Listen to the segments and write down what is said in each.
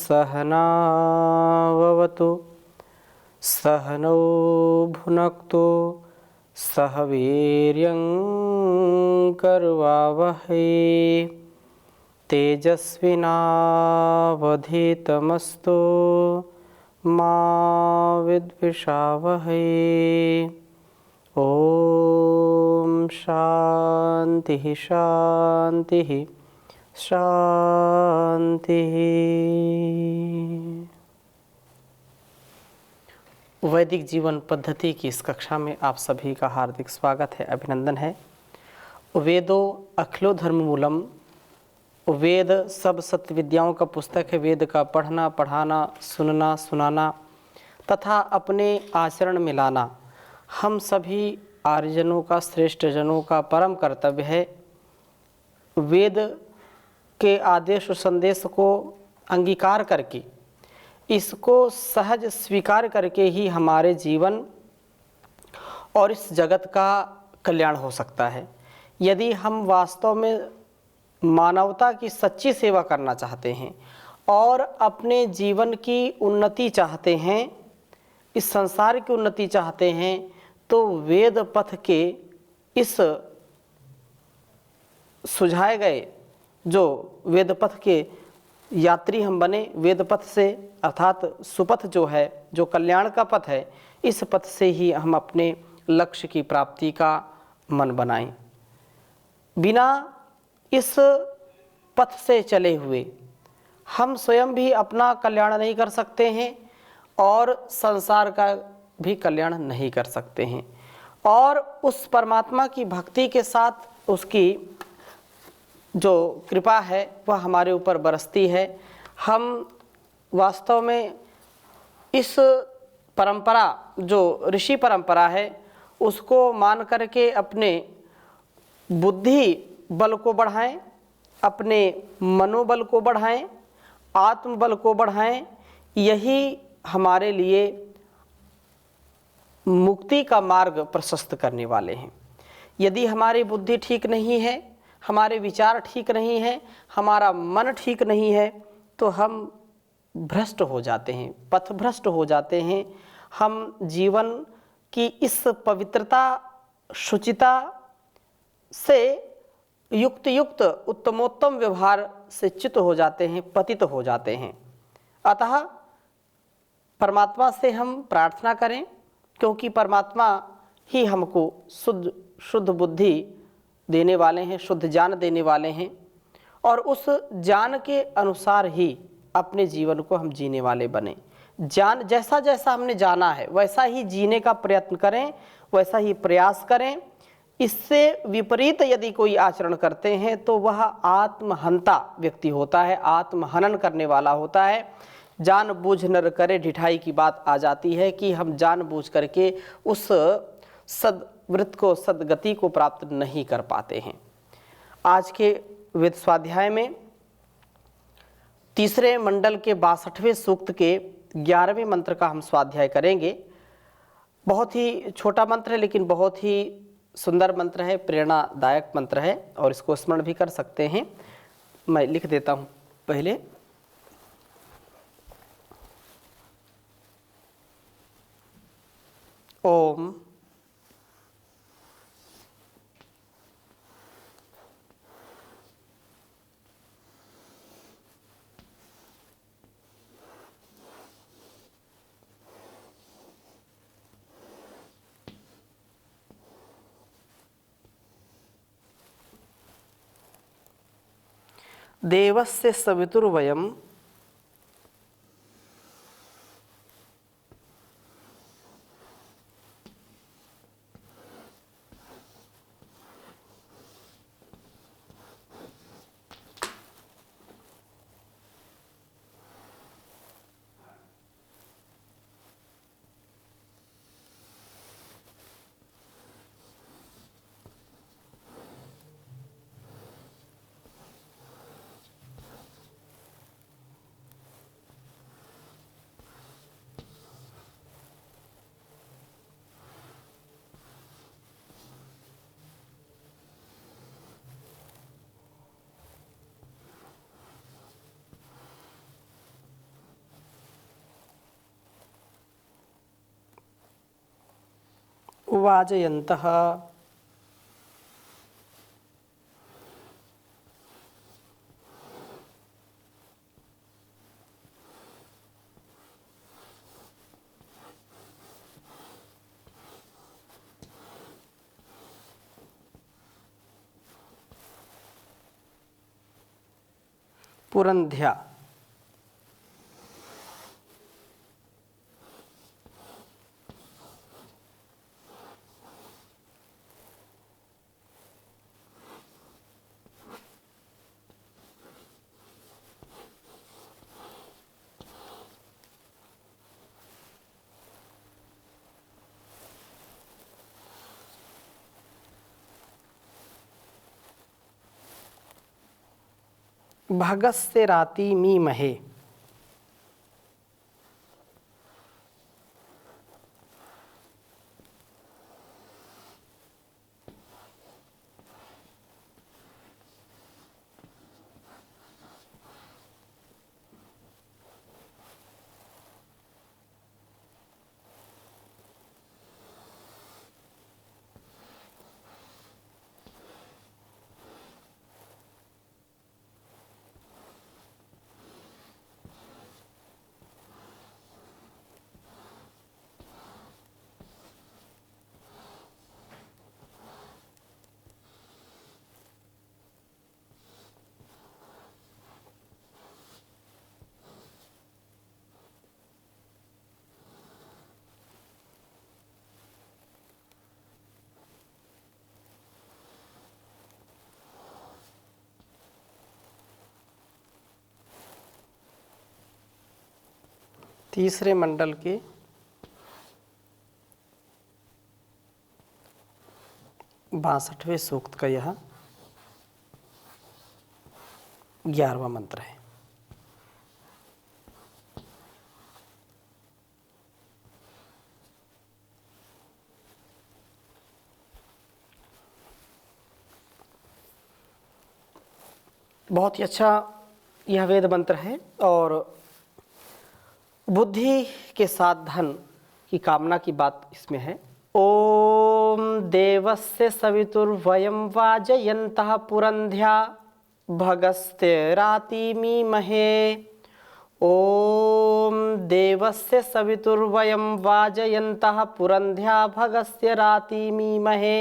सहनाववतु सहनौ भुनक्तु सह वीर्यं करवावहै तेजस्विनावधीतमस्तु मा विद्विषावहै। ओम शांति शांति शांति। वैदिक जीवन पद्धति की इस कक्षा में आप सभी का हार्दिक स्वागत है, अभिनंदन है। वेदो अखिलो धर्म मूलम, वेद सब सत्य विद्याओं का पुस्तक है। वेद का पढ़ना, पढ़ाना, सुनना, सुनाना तथा अपने आचरण में लाना हम सभी आर्यजनों का, श्रेष्ठ जनों का परम कर्तव्य है। वेद के आदेश और संदेश को अंगीकार करके, इसको सहज स्वीकार करके ही हमारे जीवन और इस जगत का कल्याण हो सकता है। यदि हम वास्तव में मानवता की सच्ची सेवा करना चाहते हैं और अपने जीवन की उन्नति चाहते हैं, इस संसार की उन्नति चाहते हैं, तो वेद पथ के इस सुझाए गए जो वेद पथ के यात्री हम बने, वेद पथ से अर्थात सुपथ जो है, जो कल्याण का पथ है, इस पथ से ही हम अपने लक्ष्य की प्राप्ति का मन बनाएं। बिना इस पथ से चले हुए हम स्वयं भी अपना कल्याण नहीं कर सकते हैं और संसार का भी कल्याण नहीं कर सकते हैं। और उस परमात्मा की भक्ति के साथ उसकी जो कृपा है वह हमारे ऊपर बरसती है। हम वास्तव में इस परंपरा, जो ऋषि परंपरा है, उसको मान करके अपने बुद्धि बल को बढ़ाएं, अपने मनोबल को बढ़ाएं, आत्मबल को बढ़ाएं। यही हमारे लिए मुक्ति का मार्ग प्रशस्त करने वाले हैं। यदि हमारी बुद्धि ठीक नहीं है, हमारे विचार ठीक नहीं है, हमारा मन ठीक नहीं है, तो हम भ्रष्ट हो जाते हैं, पथभ्रष्ट हो जाते हैं। हम जीवन की इस पवित्रता, शुचिता से युक्त उत्तमोत्तम व्यवहार से च्युत हो जाते हैं, पतित हो जाते हैं। अतः परमात्मा से हम प्रार्थना करें, क्योंकि परमात्मा ही हमको शुद्ध बुद्धि देने वाले हैं, शुद्ध ज्ञान देने वाले हैं, और उस ज्ञान के अनुसार ही अपने जीवन को हम जीने वाले बने। ज्ञान जैसा जैसा हमने जाना है वैसा ही जीने का प्रयत्न करें, वैसा ही प्रयास करें। इससे विपरीत यदि कोई आचरण करते हैं तो वह आत्महंता व्यक्ति होता है, आत्महनन करने वाला होता है। जानबूझ नर करे ढिठाई की बात आ जाती है कि हम जानबूझ करके उस सद्वृत्त को, सद्गति को प्राप्त नहीं कर पाते हैं। आज के वेद स्वाध्याय में तीसरे मंडल के 62वें सूक्त के 11वें मंत्र का हम स्वाध्याय करेंगे। बहुत ही छोटा मंत्र है, लेकिन बहुत ही सुंदर मंत्र है, प्रेरणादायक मंत्र है, और इसको स्मरण भी कर सकते हैं। मैं लिख देता हूँ पहले। ओम देवस्य सवितुर्वयम् वाजयन्तः पुरंध्या भगस्य राति मीमहे। तीसरे मंडल के 62वें सूक्त का यह 11वां मंत्र है। बहुत ही अच्छा यह वेद मंत्र है और बुद्धि के साथ धन की कामना की बात इसमें है। ओम देवस्य सवितुर्वयं वाजयन्तः पुरंध्या भगस्ते रातिमीमहे। ओम देवस्य सवितुर्वयं वाजयन्तः पुरंध्या भगस्य रातिमीमहे।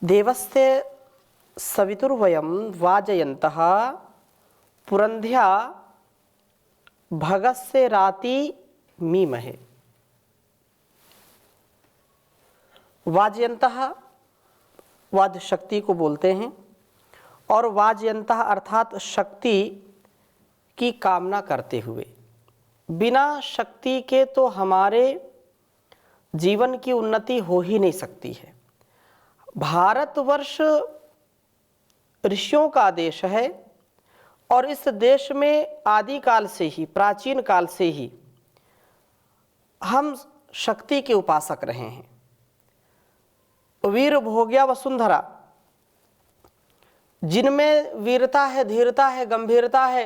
देवस्य सवितुर्वयं वाजयन्तः पुरंध्या भगस्य राति मीमहे। वाजयन्तः वाद्य शक्ति को बोलते हैं और वाजयन्तः अर्थात शक्ति की कामना करते हुए। बिना शक्ति के तो हमारे जीवन की उन्नति हो ही नहीं सकती है। भारतवर्ष ऋषियों का देश है और इस देश में आदिकाल से ही, प्राचीन काल से ही हम शक्ति के उपासक रहे हैं। वीर भोग्या वसुंधरा, जिनमें वीरता है, धीरता है, गंभीरता है,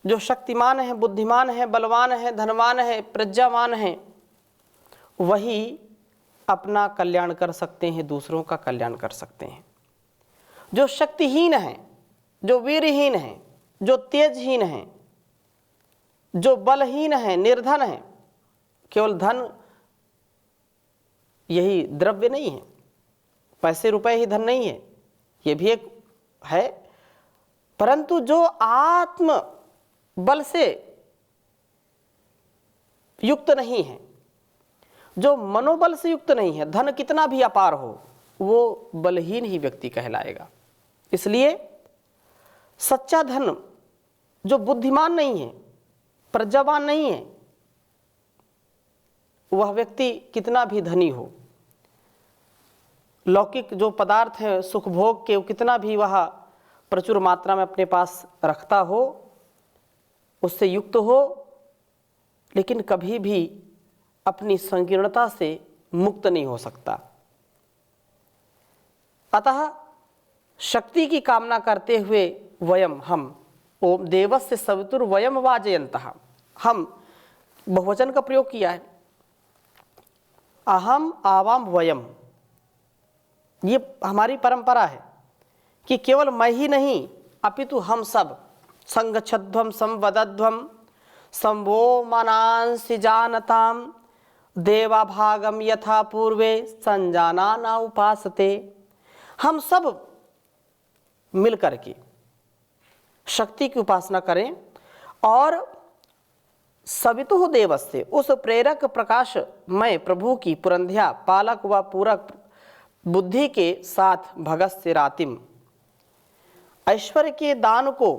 जो शक्तिमान है, बुद्धिमान है, बलवान है, धनवान है, प्रज्ञावान है, वही अपना कल्याण कर सकते हैं, दूसरों का कल्याण कर सकते हैं। जो शक्तिहीन है, जो वीरहीन है, जो तेजहीन है, जो बलहीन है, निर्धन है, केवल धन यही द्रव्य नहीं है, पैसे रुपए ही धन नहीं है, ये भी एक है, परंतु जो आत्म बल से युक्त नहीं है, जो मनोबल से युक्त नहीं है, धन कितना भी अपार हो, वो बलहीन ही व्यक्ति कहलाएगा। इसलिए सच्चा धन जो बुद्धिमान नहीं है, प्रज्ञावान नहीं है, वह व्यक्ति कितना भी धनी हो, लौकिक जो पदार्थ हैं सुख भोग के, कितना भी वह प्रचुर मात्रा में अपने पास रखता हो, उससे युक्त हो, लेकिन कभी भी अपनी संकीर्णता से मुक्त नहीं हो सकता। अतः शक्ति की कामना करते हुए वयम, हम, ओम देवस्य सवितुर्वयं वाजयन्तः, हम बहुवचन का प्रयोग किया है। अहम आवाम वयम, ये हमारी परंपरा है कि केवल मैं ही नहीं अपितु हम सब, संगच्छध्वम संवदध्वम संवो मनांसि जानताम देवा भागम यथा पूर्वे संजाना न उपासते। हम सब मिल करके शक्ति की उपासना करें और सवितुः देवस्य, उस प्रेरक प्रकाश मैं प्रभु की पुरंध्या पालक व पूरक बुद्धि के साथ भगस्य रातिम, ऐश्वर्य के दान को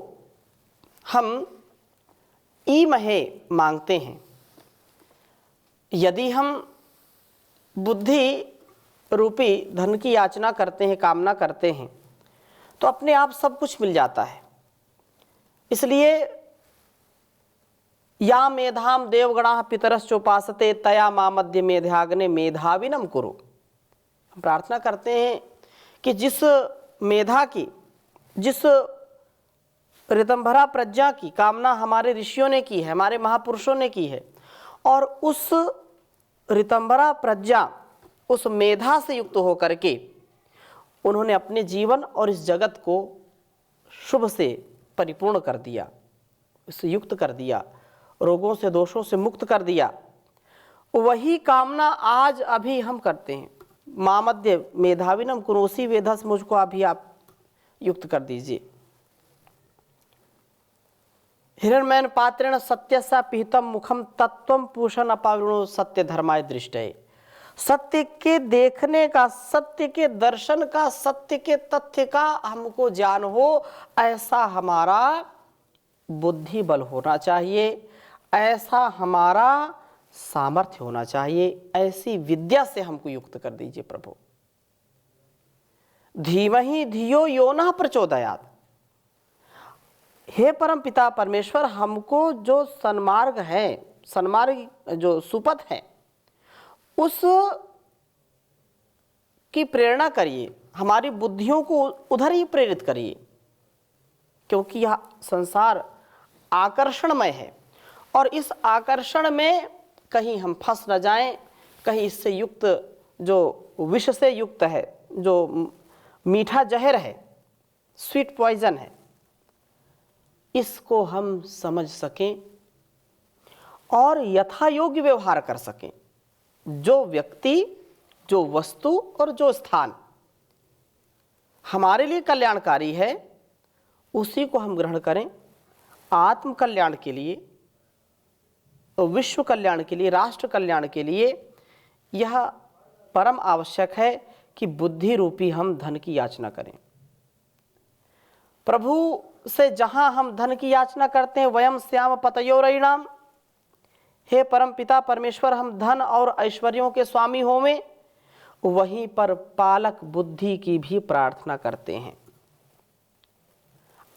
हम ईमहे मांगते हैं। यदि हम बुद्धि रूपी धन की याचना करते हैं, कामना करते हैं, तो अपने आप सब कुछ मिल जाता है। इसलिए या मेधाम देवगणा पितरश्चोपासते तया मामद्य मेधाग्ने मेधाविनम कुरु। हम प्रार्थना करते हैं कि जिस मेधा की, जिस ऋतंभरा प्रज्ञा की कामना हमारे ऋषियों ने की है, हमारे महापुरुषों ने की है, और उस ऋतंभरा प्रज्ञा, उस मेधा से युक्त होकर के उन्होंने अपने जीवन और इस जगत को शुभ से परिपूर्ण कर दिया, इससे युक्त कर दिया, रोगों से दोषों से मुक्त कर दिया। वही कामना आज अभी हम करते हैं। मामद्य मेधाविनम कुरु, उसी वेधस मुझको अभी आप युक्त कर दीजिए। हिरण्मयन पात्रेण सत्यसा पिहितम मुखम तत्वम पूषण अपावृणो सत्य धर्माय दृष्टये। सत्य के देखने का, सत्य के दर्शन का, सत्य के तथ्य का हमको ज्ञान हो, ऐसा हमारा बुद्धि बल होना चाहिए, ऐसा हमारा सामर्थ्य होना चाहिए। ऐसी विद्या से हमको युक्त कर दीजिए प्रभु। धीमहि धियो यो नः प्रचोदयात्। हे परम पिता परमेश्वर, हमको जो सन्मार्ग है, सन्मार्ग जो सुपथ है, उस की प्रेरणा करिए, हमारी बुद्धियों को उधर ही प्रेरित करिए, क्योंकि यह संसार आकर्षणमय है और इस आकर्षण में कहीं हम फंस न जाएं, कहीं इससे युक्त, जो विष से युक्त है, जो मीठा जहर है, स्वीट पॉइजन है, इसको हम समझ सकें और यथा योग्य व्यवहार कर सकें। जो व्यक्ति, जो वस्तु और जो स्थान हमारे लिए कल्याणकारी है, उसी को हम ग्रहण करें। आत्म कल्याण के लिए, विश्व कल्याण के लिए, राष्ट्र कल्याण के लिए यह परम आवश्यक है कि बुद्धि रूपी हम धन की याचना करें। प्रभु से जहां हम धन की याचना करते हैं, वयम श्याम पतयोरयिणाम, हे परम पिता परमेश्वर, हम धन और ऐश्वर्यों के स्वामी होवें, वहीं पर पालक बुद्धि की भी प्रार्थना करते हैं।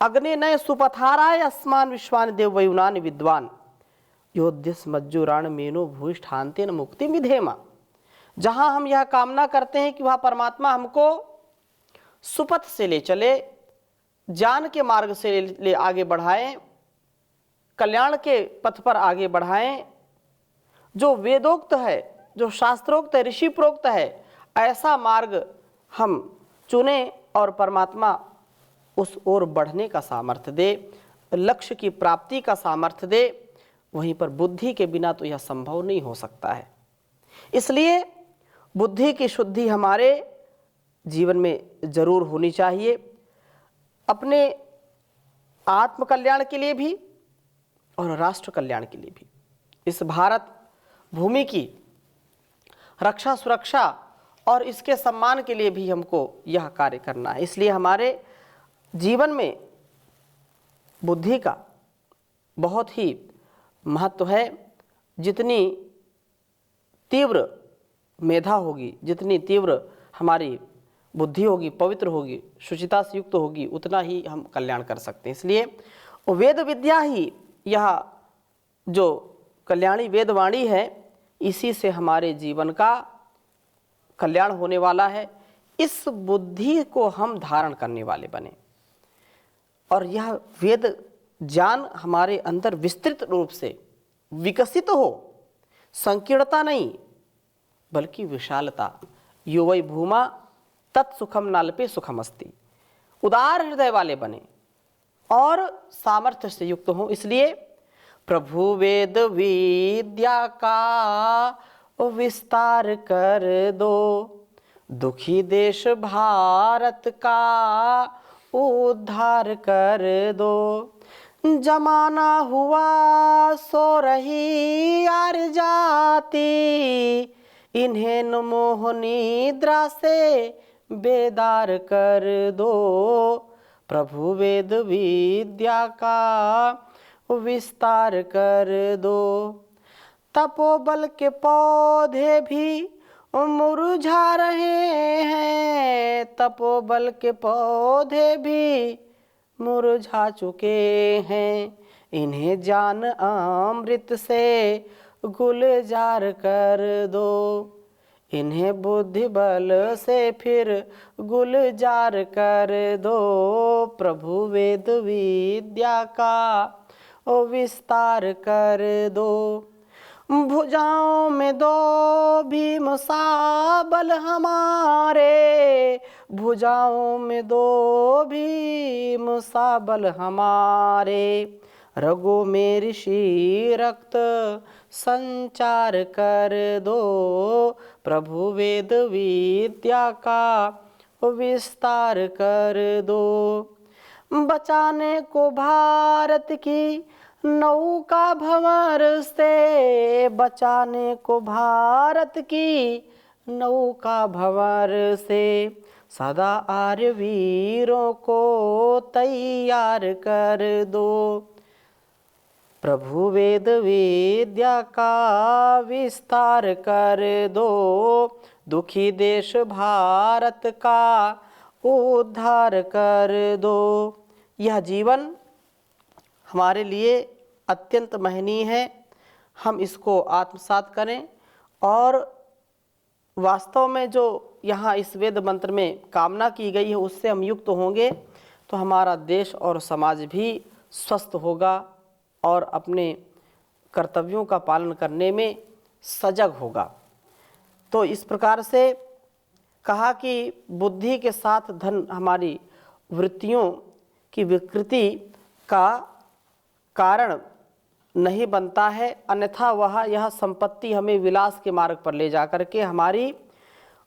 अग्ने नय सुपथाराय अस्मान विश्वान देव वयुनान विद्वान योद्यस मज्जुराण मेनो भूष्ठान्तेन मुक्ति विधेमा। जहां हम यह कामना करते हैं कि वह परमात्मा हमको सुपथ से ले चले, ज्ञान के मार्ग से ले आगे बढ़ाएं, कल्याण के पथ पर आगे बढ़ाएं, जो वेदोक्त है, जो शास्त्रोक्त है, ऋषि प्रोक्त है, ऐसा मार्ग हम चुने और परमात्मा उस ओर बढ़ने का सामर्थ्य दे, लक्ष्य की प्राप्ति का सामर्थ्य दे। वहीं पर बुद्धि के बिना तो यह संभव नहीं हो सकता है। इसलिए बुद्धि की शुद्धि हमारे जीवन में जरूर होनी चाहिए, अपने आत्म कल्याण के लिए भी और राष्ट्र कल्याण के लिए भी। इस भारत भूमि की रक्षा, सुरक्षा और इसके सम्मान के लिए भी हमको यह कार्य करना है। इसलिए हमारे जीवन में बुद्धि का बहुत ही महत्व है। जितनी तीव्र मेधा होगी, जितनी तीव्र हमारी बुद्धि होगी, पवित्र होगी, शुचिता से युक्त होगी, उतना ही हम कल्याण कर सकते हैं। इसलिए वेद विद्या ही, यह जो कल्याणी वेदवाणी है, इसी से हमारे जीवन का कल्याण होने वाला है। इस बुद्धि को हम धारण करने वाले बने और यह वेद ज्ञान हमारे अंदर विस्तृत रूप से विकसित हो, संकीर्णता नहीं, बल्कि विशालता। यो वै भूमा तत्सुखम नाल्पे सुखम अस्ति। उदार हृदय वाले बने और सामर्थ्य से युक्त हों। इसलिए प्रभु वेद विद्या का विस्तार कर दो, दुखी देश भारत का उद्धार कर दो। जमाना हुआ सो रही यार जाती, इन्हें मोह निद्रा से बेदार कर दो। प्रभु वेद विद्या का विस्तार कर दो। तपोबल के पौधे भी मुरझा रहे हैं, तपोबल के पौधे भी मुरझा चुके हैं। इन्हें जान अमृत से गुलजार कर दो, इन्हें बुद्धि बल से फिर गुलजार कर दो। प्रभु वेद विद्या का विस्तार कर दो। भुजाओं में दो भीम सा बल हमारे, भुजाओं में दो भीम सा बल हमारे। रगों में ऋषि रक्त संचार कर दो, प्रभु वेद विद्या का विस्तार कर दो। बचाने को भारत की नौका भंवर से, बचाने को भारत की नौका भंवर से। सदा आर्य वीरों को तैयार कर दो, प्रभु वेद विद्या का विस्तार कर दो। दुखी देश भारत का उद्धार कर दो। यह जीवन हमारे लिए अत्यंत महनीय है। हम इसको आत्मसात करें और वास्तव में जो यहाँ इस वेद मंत्र में कामना की गई है उससे हम युक्त होंगे तो हमारा देश और समाज भी स्वस्थ होगा और अपने कर्तव्यों का पालन करने में सजग होगा। तो इस प्रकार से कहा कि बुद्धि के साथ धन हमारी वृत्तियों की विकृति का कारण नहीं बनता है, अन्यथा वह यह संपत्ति हमें विलास के मार्ग पर ले जाकर के हमारी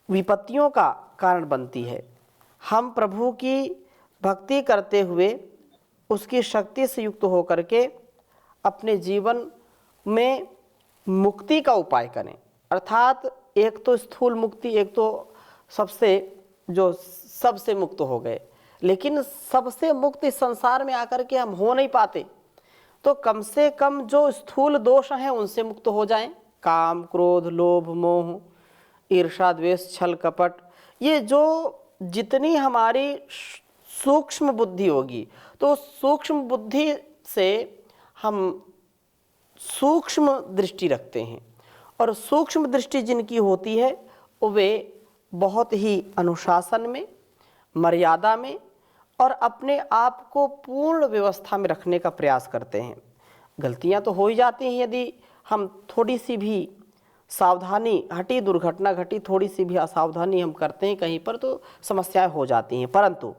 विपत्तियों का कारण बनती है। हम प्रभु की भक्ति करते हुए उसकी शक्ति से युक्त होकर के अपने जीवन में मुक्ति का उपाय करें। अर्थात एक तो स्थूल मुक्ति, एक तो सबसे मुक्त हो गए, लेकिन सबसे मुक्त इस संसार में आकर के हम हो नहीं पाते, तो कम से कम जो स्थूल दोष हैं उनसे मुक्त हो जाएं। काम, क्रोध, लोभ, मोह, ईर्ष्या, द्वेष, छल, कपट, ये जो जितनी हमारी सूक्ष्म बुद्धि होगी तो सूक्ष्म बुद्धि से हम सूक्ष्म दृष्टि रखते हैं, और सूक्ष्म दृष्टि जिनकी होती है वे बहुत ही अनुशासन में, मर्यादा में और अपने आप को पूर्ण व्यवस्था में रखने का प्रयास करते हैं। गलतियां तो हो ही जाती हैं, यदि हम थोड़ी सी भी सावधानी हटी, दुर्घटना घटी, थोड़ी सी भी असावधानी हम करते हैं कहीं पर तो समस्याएं हो जाती हैं, परंतु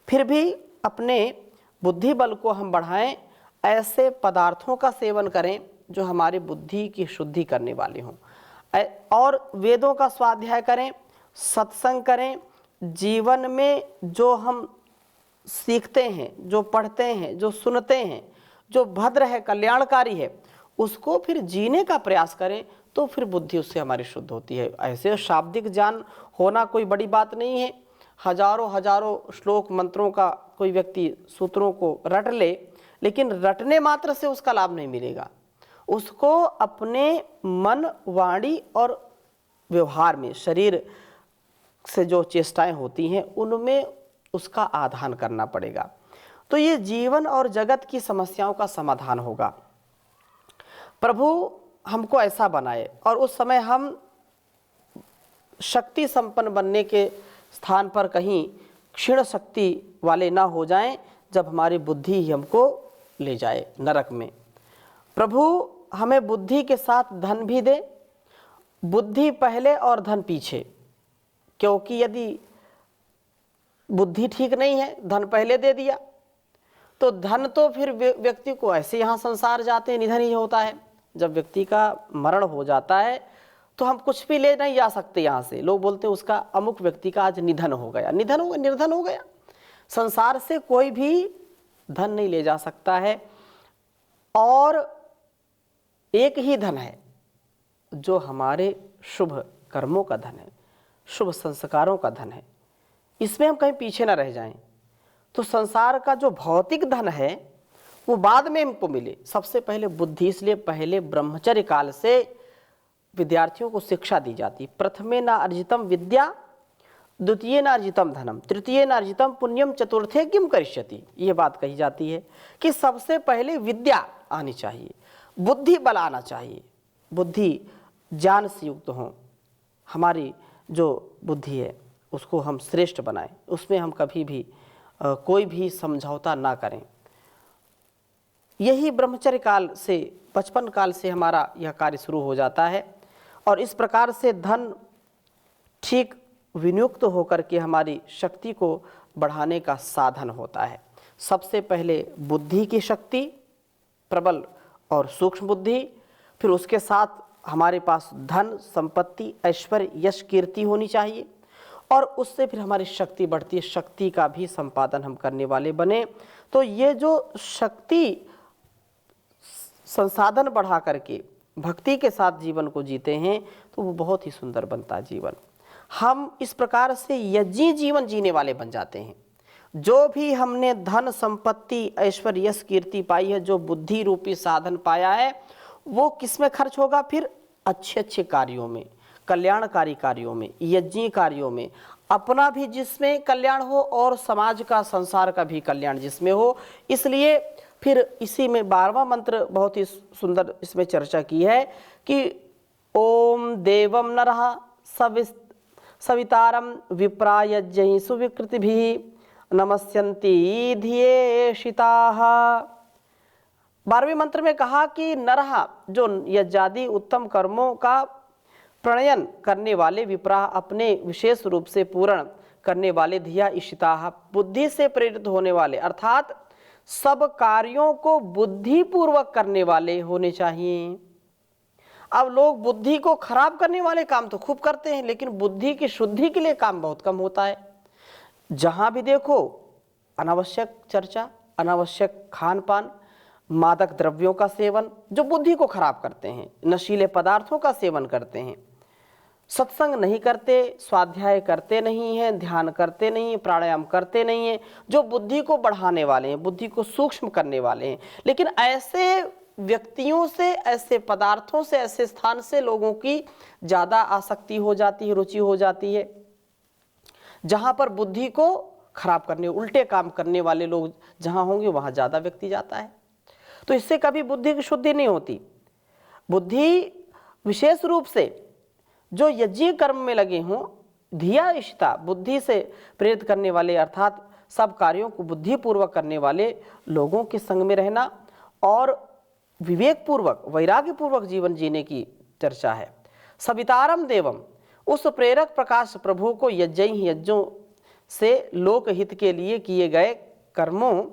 फिर भी अपने बुद्धि बल को हम बढ़ाएं, ऐसे पदार्थों का सेवन करें जो हमारी बुद्धि की शुद्धि करने वाले हों, और वेदों का स्वाध्याय करें, सत्संग करें। जीवन में जो हम सीखते हैं, जो पढ़ते हैं, जो सुनते हैं, जो भद्र है, कल्याणकारी है, उसको फिर जीने का प्रयास करें तो फिर बुद्धि उससे हमारी शुद्ध होती है। ऐसे शाब्दिक ज्ञान होना कोई बड़ी बात नहीं है। हजारों हजारों श्लोक मंत्रों का कोई व्यक्ति सूत्रों को रट ले, लेकिन रटने मात्र से उसका लाभ नहीं मिलेगा। उसको अपने मन, वाणी और व्यवहार में, शरीर से जो चेष्टाएं होती हैं उनमें उसका आधान करना पड़ेगा, तो ये जीवन और जगत की समस्याओं का समाधान होगा। प्रभु हमको ऐसा बनाए और उस समय हम शक्ति संपन्न बनने के स्थान पर कहीं क्षीण शक्ति वाले ना हो जाएं, जब हमारी बुद्धि ही हमको ले जाए नरक में। प्रभु हमें बुद्धि के साथ धन भी दे, बुद्धि पहले और धन पीछे, क्योंकि यदि बुद्धि ठीक नहीं है, धन पहले दे दिया तो धन तो फिर व्यक्ति को ऐसे यहाँ संसार जाते हैं, निधन ही होता है। जब व्यक्ति का मरण हो जाता है तो हम कुछ भी ले नहीं जा सकते यहाँ से। लोग बोलते हैं उसका अमुक व्यक्ति का आज निधन हो गया, निर्धन हो गया। संसार से कोई भी धन नहीं ले जा सकता है। और एक ही धन है जो हमारे शुभ कर्मों का धन है, शुभ संस्कारों का धन है। इसमें हम कहीं पीछे ना रह जाएं। तो संसार का जो भौतिक धन है वो बाद में हमको मिले, सबसे पहले बुद्धि। इसलिए पहले ब्रह्मचर्य काल से विद्यार्थियों को शिक्षा दी जाती। प्रथमे न अर्जितम विद्या, द्वितीय न अर्जितम धनम, तृतीय न अर्जितम पुण्यम, चतुर्थे किम करिष्यति। ये बात कही जाती है कि सबसे पहले विद्या आनी चाहिए, बुद्धि बल आना चाहिए, बुद्धि ज्ञान से युक्त हो। हमारी जो बुद्धि है उसको हम श्रेष्ठ बनाएं, उसमें हम कभी भी कोई भी समझौता ना करें। यही ब्रह्मचर्य काल से, बचपन काल से हमारा यह कार्य शुरू हो जाता है। और इस प्रकार से धन ठीक विनियुक्त होकर के हमारी शक्ति को बढ़ाने का साधन होता है। सबसे पहले बुद्धि की शक्ति, प्रबल और सूक्ष्म बुद्धि, फिर उसके साथ हमारे पास धन, संपत्ति, ऐश्वर्य, यश, कीर्ति होनी चाहिए। और उससे फिर हमारी शक्ति बढ़ती है। शक्ति का भी संपादन हम करने वाले बने तो ये जो शक्ति संसाधन बढ़ा करके भक्ति के साथ जीवन को जीते हैं तो वो बहुत ही सुंदर बनता है जीवन। हम इस प्रकार से यज्ञी जीवन जीने वाले बन जाते हैं। जो भी हमने धन, संपत्ति, ऐश्वर्य, यश, कीर्ति पाई है, जो बुद्धि रूपी साधन पाया है, वो किस में खर्च होगा? फिर अच्छे अच्छे कार्यों में, कल्याणकारी कार्यों में, यज्ञी कार्यों में, अपना भी जिसमें कल्याण हो और समाज का, संसार का भी कल्याण जिसमें हो। इसलिए फिर इसी में 12वां मंत्र बहुत ही सुंदर इसमें चर्चा की है कि ओम देवम नरः सवितारम विप्रायज्ञ सुविकृतिभिः नमस्यन्ति धियेषिताः। 12वें मंत्र में कहा कि नरः, जो यज्ञादि उत्तम कर्मों का प्रणयन करने वाले, विप्राह, अपने विशेष रूप से पूर्ण करने वाले, धिया इशिताः, बुद्धि से प्रेरित होने वाले, अर्थात सब कार्यों को बुद्धि पूर्वक करने वाले होने चाहिए। अब लोग बुद्धि को खराब करने वाले काम तो खूब करते हैं, लेकिन बुद्धि की शुद्धि के लिए काम बहुत कम होता है। जहां भी देखो अनावश्यक चर्चा, अनावश्यक खान पान, मादक द्रव्यों का सेवन जो बुद्धि को खराब करते हैं, नशीले पदार्थों का सेवन करते हैं, सत्संग नहीं करते, स्वाध्याय करते नहीं हैं, ध्यान करते नहीं हैं, प्राणायाम करते नहीं हैं, जो बुद्धि को बढ़ाने वाले हैं, बुद्धि को सूक्ष्म करने वाले हैं। लेकिन ऐसे व्यक्तियों से, ऐसे पदार्थों से, ऐसे स्थान से लोगों की ज़्यादा आसक्ति हो जाती है, रुचि हो जाती है। जहाँ पर बुद्धि को खराब करने, उल्टे काम करने वाले लोग जहाँ होंगे वहाँ ज़्यादा व्यक्ति जाता है। तो इससे कभी बुद्धि की शुद्धि नहीं होती। बुद्धि विशेष रूप से जो यज्ञ कर्म में लगे हों, धिया इशिता, बुद्धि से प्रेरित करने वाले, अर्थात सब कार्यों को बुद्धिपूर्वक करने वाले लोगों के संग में रहना और विवेक पूर्वक, वैराग्य पूर्वक जीवन जीने की चर्चा है। सवितारम देवम, उस प्रेरक प्रकाश प्रभु को यज्ञों से लोकहित के लिए किए गए कर्मों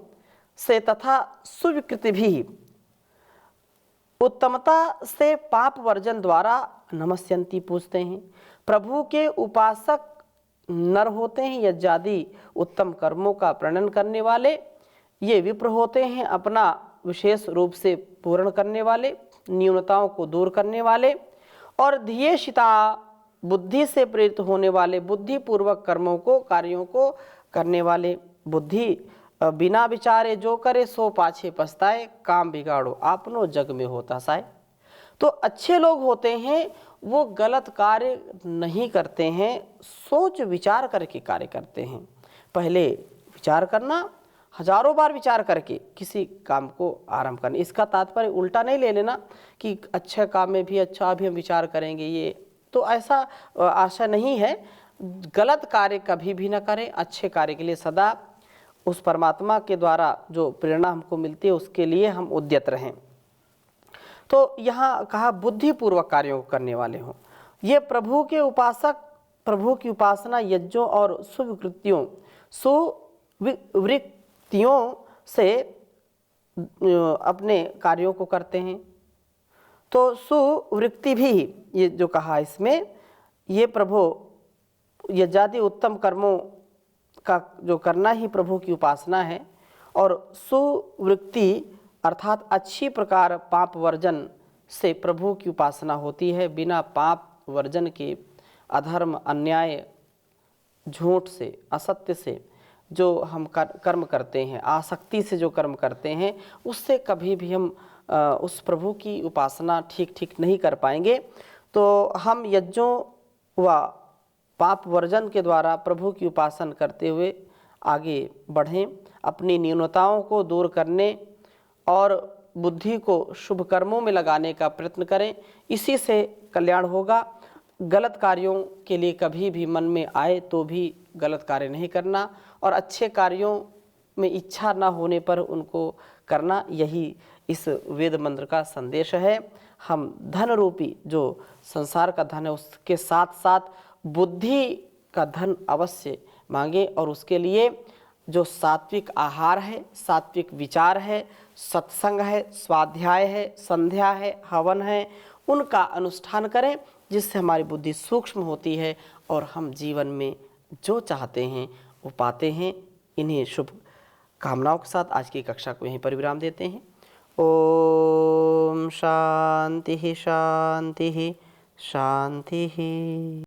से तथा सुविकृति भी उत्तमता से पाप वर्जन द्वारा नमस्यन्ति, पूजते हैं। प्रभु के उपासक नर होते हैं, यज्ञादि उत्तम कर्मों का प्रणयन करने वाले। ये विप्र होते हैं, अपना विशेष रूप से पूर्ण करने वाले, न्यूनताओं को दूर करने वाले। और धियेषिता, बुद्धि से प्रेरित होने वाले, बुद्धि पूर्वक कर्मों को, कार्यों को करने वाले। बुद्धि बिना विचारे जो करे सो पाछे पछताए, काम बिगाड़ो आपनो जग में होता साए। तो अच्छे लोग होते हैं वो गलत कार्य नहीं करते हैं, सोच विचार करके कार्य करते हैं। पहले विचार करना, हजारों बार विचार करके किसी काम को आरंभ करना। इसका तात्पर्य उल्टा नहीं ले लेना कि अच्छे काम में भी अच्छा अभी हम विचार करेंगे, ये तो ऐसा आशा नहीं है। गलत कार्य कभी भी ना करें, अच्छे कार्य के लिए सदा उस परमात्मा के द्वारा जो प्रेरणा हमको मिलती है उसके लिए हम उद्यत रहें। तो यहाँ कहा बुद्धिपूर्वक कार्यों को करने वाले हों। ये प्रभु के उपासक प्रभु की उपासना यज्ञों और शुभ कृत्यों सुवृत्तियों से अपने कार्यों को करते हैं। तो सुवृत्ति भी ये जो कहा इसमें, ये प्रभु यज्ञादि उत्तम कर्मों का जो करना ही प्रभु की उपासना है। और सुवृत्ति अर्थात अच्छी प्रकार पाप वर्जन से प्रभु की उपासना होती है। बिना पाप वर्जन के अधर्म, अन्याय, झूठ से, असत्य से जो हम कर्म करते हैं, आसक्ति से जो कर्म करते हैं, उससे कभी भी हम उस प्रभु की उपासना ठीक नहीं कर पाएंगे। तो हम यज्ञों व पाप वर्जन के द्वारा प्रभु की उपासना करते हुए आगे बढ़ें, अपनी न्यूनताओं को दूर करने और बुद्धि को शुभ कर्मों में लगाने का प्रयत्न करें। इसी से कल्याण होगा। गलत कार्यों के लिए कभी भी मन में आए तो भी गलत कार्य नहीं करना, और अच्छे कार्यों में इच्छा न होने पर उनको करना, यही इस वेद मंत्र का संदेश है। हम धन रूपी जो संसार का धन है उसके साथ साथ बुद्धि का धन अवश्य मांगे, और उसके लिए जो सात्विक आहार है, सात्विक विचार है, सत्संग है, स्वाध्याय है, संध्या है, हवन है, उनका अनुष्ठान करें, जिससे हमारी बुद्धि सूक्ष्म होती है और हम जीवन में जो चाहते हैं वो पाते हैं। इन्हीं शुभ कामनाओं के साथ आज की कक्षा को यहीं पर विराम देते हैं। ओम शांति शांति शांति।